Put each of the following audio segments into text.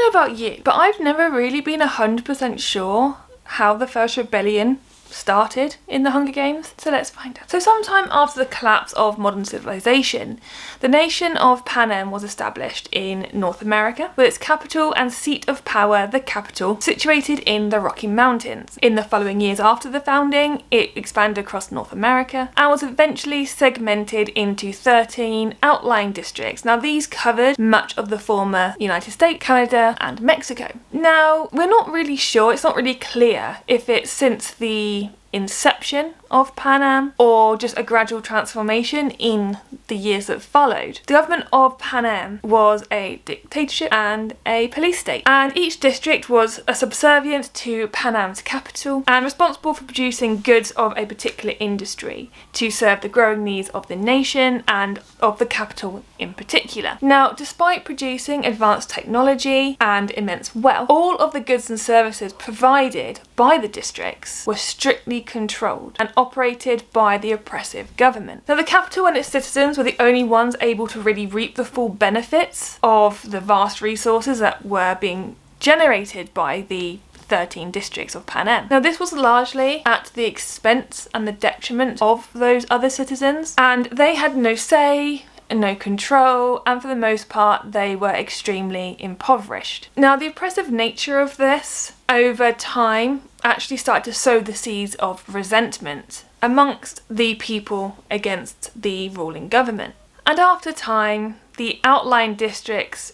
know about you, but I've never really been 100% sure how the first rebellion started in the Hunger Games, so let's find out. So sometime after the collapse of modern civilization, the nation of Panem was established in North America, with its capital and seat of power, the capital, situated in the Rocky Mountains. In the following years after the founding, it expanded across North America and was eventually segmented into 13 outlying districts. Now these covered much of the former United States, Canada and Mexico. Now we're not really sure, it's not really clear if it's since the inception of Panem or just a gradual transformation in the years that followed. The government of Panem was a dictatorship and a police state, and each district was subservient to Panem's capital and responsible for producing goods of a particular industry to serve the growing needs of the nation and of the capital in particular. Now, despite producing advanced technology and immense wealth, all of the goods and services provided by the districts were strictly controlled and operated by the oppressive government. Now, the capital and its citizens were the only ones able to really reap the full benefits of the vast resources that were being generated by the 13 districts of Panem. Now, this was largely at the expense and the detriment of those other citizens, and they had no say, no control, and for the most part they were extremely impoverished. Now, the oppressive nature of this over time actually started to sow the seeds of resentment amongst the people against the ruling government. And after time, the outlying districts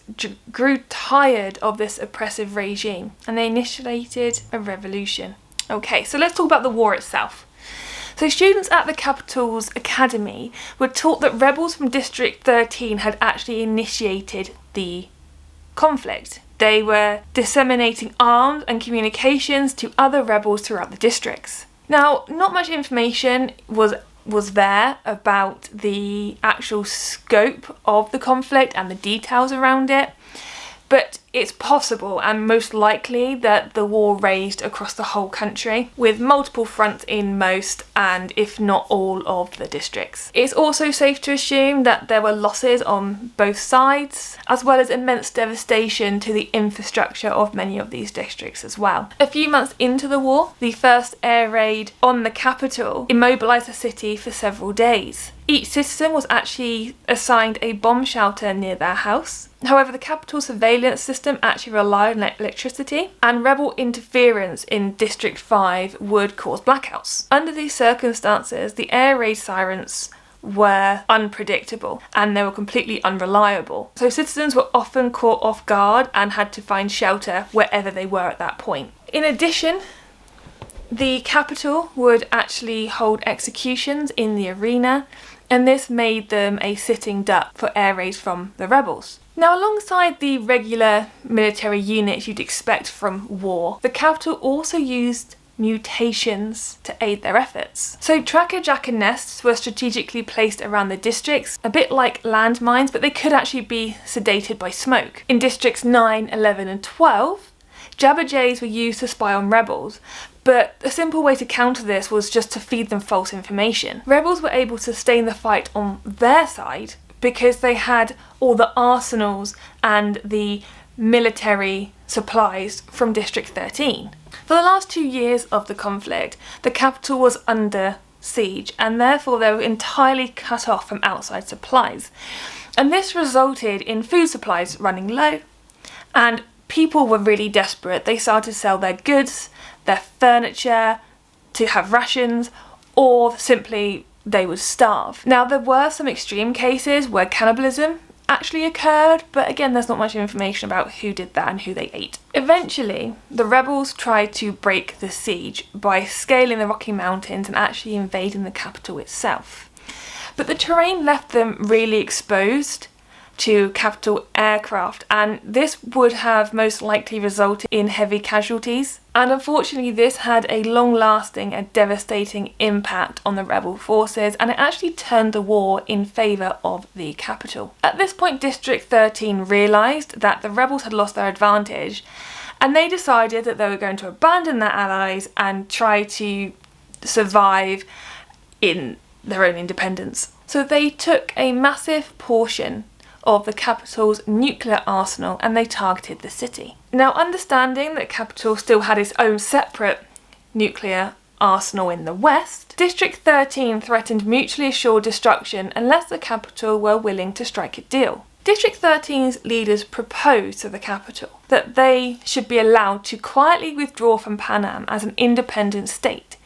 grew tired of this oppressive regime and they initiated a revolution. Okay, so let's talk about the war itself. So students at the capital's academy were taught that rebels from District 13 had actually initiated the conflict. They were disseminating arms and communications to other rebels throughout the districts. Now, not much information was there about the actual scope of the conflict and the details around it, but it's possible and most likely that the war raged across the whole country with multiple fronts in most and if not all of the districts. It's also safe to assume that there were losses on both sides, as well as immense devastation to the infrastructure of many of these districts as well. A few months into the war, the first air raid on the capital immobilised the city for several days. Each citizen was actually assigned a bomb shelter near their house. However, the capital surveillance system actually relied on electricity, and rebel interference in District 5 would cause blackouts. Under these circumstances, the air raid sirens were unpredictable and they were completely unreliable. So citizens were often caught off guard and had to find shelter wherever they were at that point. In addition, the capital would actually hold executions in the arena, and this made them a sitting duck for air raids from the rebels. Now, alongside the regular military units you'd expect from war, the capital also used mutations to aid their efforts. So tracker-jacker nests were strategically placed around the districts, a bit like landmines, but they could actually be sedated by smoke. In districts 9, 11 and 12, jabberjays were used to spy on rebels, but a simple way to counter this was just to feed them false information. Rebels were able to sustain the fight on their side because they had all the arsenals and the military supplies from District 13. For the last 2 years of the conflict, the capital was under siege and therefore they were entirely cut off from outside supplies. And this resulted in food supplies running low, and people were really desperate. They started to sell their goods, their furniture, to have rations, or simply they would starve. Now, there were some extreme cases where cannibalism actually occurred, but again, there's not much information about who did that and who they ate. Eventually, the rebels tried to break the siege by scaling the Rocky Mountains and actually invading the capital itself. But the terrain left them really exposed to capital aircraft, and this would have most likely resulted in heavy casualties. And unfortunately, this had a long-lasting and devastating impact on the rebel forces, and it actually turned the war in favour of the capital. At this point, District 13 realised that the rebels had lost their advantage, and they decided that they were going to abandon their allies and try to survive in their own independence. So they took a massive portion of the capital's nuclear arsenal and they targeted the city. Now, understanding that Capital still had its own separate nuclear arsenal in the west, District 13 threatened mutually assured destruction unless the capital were willing to strike a deal. District 13's leaders proposed to the capital that they should be allowed to quietly withdraw from Pan Am as an independent state,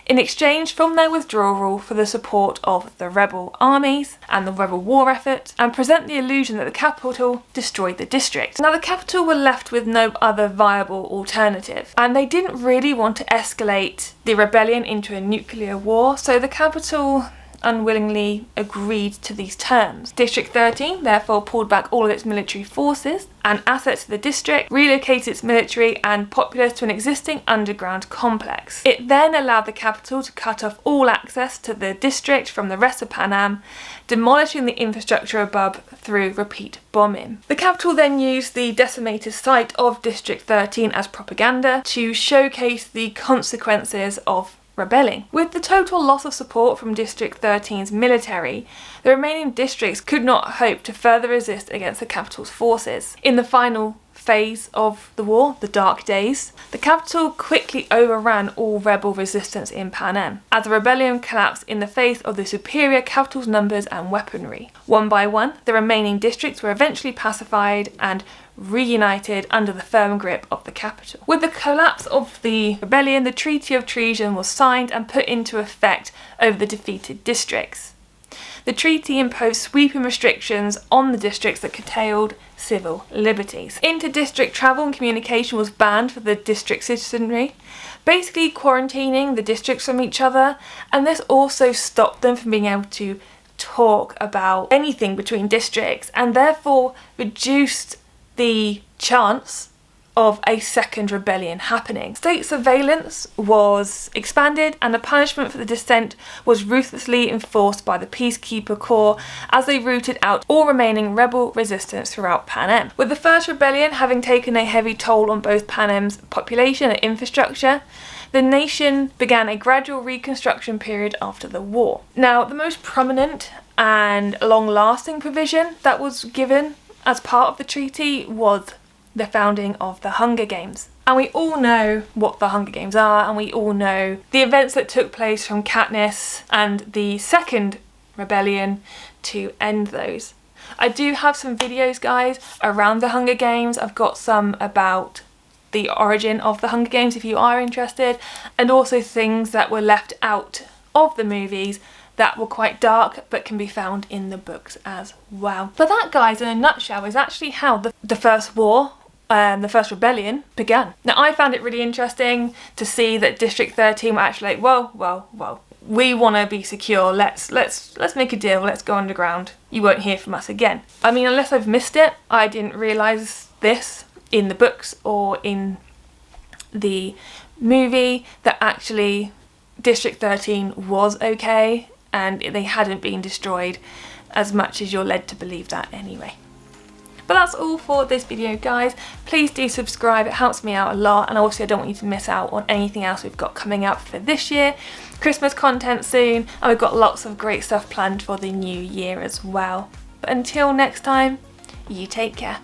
in exchange from their withdrawal for the support of the rebel armies and the rebel war effort, and present the illusion that the capital destroyed the district. Now, the capital were left with no other viable alternative, and they didn't really want to escalate the rebellion into a nuclear war, so the capital unwillingly agreed to these terms. District 13 therefore pulled back all of its military forces and assets to the district, relocated its military and populace to an existing underground complex. It then allowed the capital to cut off all access to the district from the rest of Pan Am, demolishing the infrastructure above through repeat bombing. The capital then used the decimated site of District 13 as propaganda to showcase the consequences of rebelling. With the total loss of support from District 13's military, the remaining districts could not hope to further resist against the capital's forces. In the final phase of the war, the Dark Days, the capital quickly overran all rebel resistance in Pan Am, as the rebellion collapsed in the face of the superior capital's numbers and weaponry. One by one, the remaining districts were eventually pacified and reunited under the firm grip of the capital. With the collapse of the rebellion, the Treaty of Treason was signed and put into effect over the defeated districts. The treaty imposed sweeping restrictions on the districts that curtailed civil liberties. Inter-district travel and communication was banned for the district citizenry, basically quarantining the districts from each other, and this also stopped them from being able to talk about anything between districts and therefore reduced the chance of a second rebellion happening. State surveillance was expanded and the punishment for the dissent was ruthlessly enforced by the Peacekeeper Corps as they rooted out all remaining rebel resistance throughout Pan Am. With the first rebellion having taken a heavy toll on both Pan Am's population and infrastructure, the nation began a gradual reconstruction period after the war. Now, the most prominent and long-lasting provision that was given as part of the treaty was the founding of the Hunger Games. And we all know what the Hunger Games are, and we all know the events that took place from Katniss and the second rebellion to end those. I do have some videos, guys, around the Hunger Games. I've got some about the origin of the Hunger Games if you are interested, and also things that were left out of the movies that were quite dark but can be found in the books as well. But that, guys, in a nutshell, is actually how the first war, the first rebellion began. Now, I found it really interesting to see that District 13 were actually like, whoa, we want to be secure, let's make a deal, let's go underground, you won't hear from us again. I mean, unless I've missed it, I didn't realise this in the books or in the movie, that actually District 13 was okay and they hadn't been destroyed, as much as you're led to believe that anyway. But that's all for this video, guys. Please do subscribe, it helps me out a lot, and also I don't want you to miss out on anything else we've got coming up for this year. Christmas content soon, and we've got lots of great stuff planned for the new year as well. But until next time, you take care.